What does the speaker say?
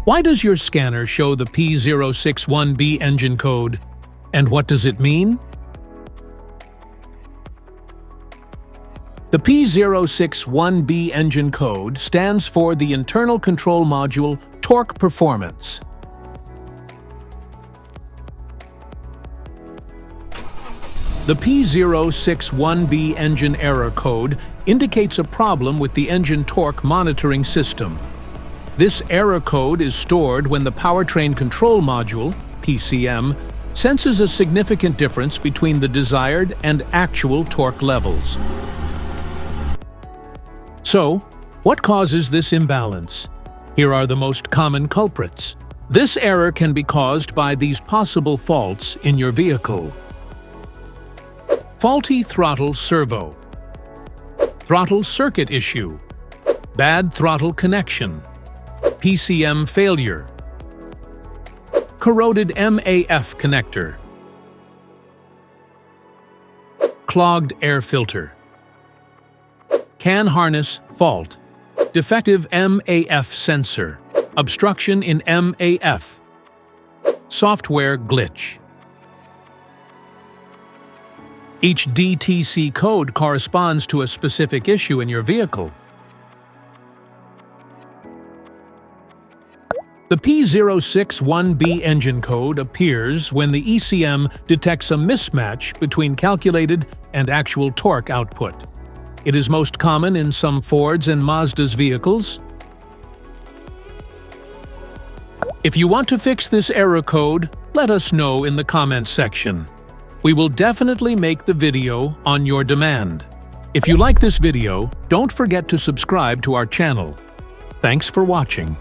Why does your scanner show the P061B engine code? And what does it mean? The P061B engine code stands for the Internal Control Module Torque Performance. The P061B engine error code indicates a problem with the engine torque monitoring system. This error code is stored when the Powertrain Control Module, PCM, senses a significant difference between the desired and actual torque levels. So, what causes this imbalance? Here are the most common culprits. This error can be caused by these possible faults in your vehicle. Faulty throttle servo, throttle circuit issue, bad throttle connection, PCM failure, corroded MAF connector, clogged air filter, CAN harness fault, defective MAF sensor, obstruction in MAF, software glitch. Each DTC code corresponds to a specific issue in your vehicle. The P061B engine code appears when the ECM detects a mismatch between calculated and actual torque output. It is most common in some Fords and Mazdas vehicles. If you want to fix this error code, let us know in the comments section. We will definitely make the video on your demand. If you like this video, don't forget to subscribe to our channel. Thanks for watching.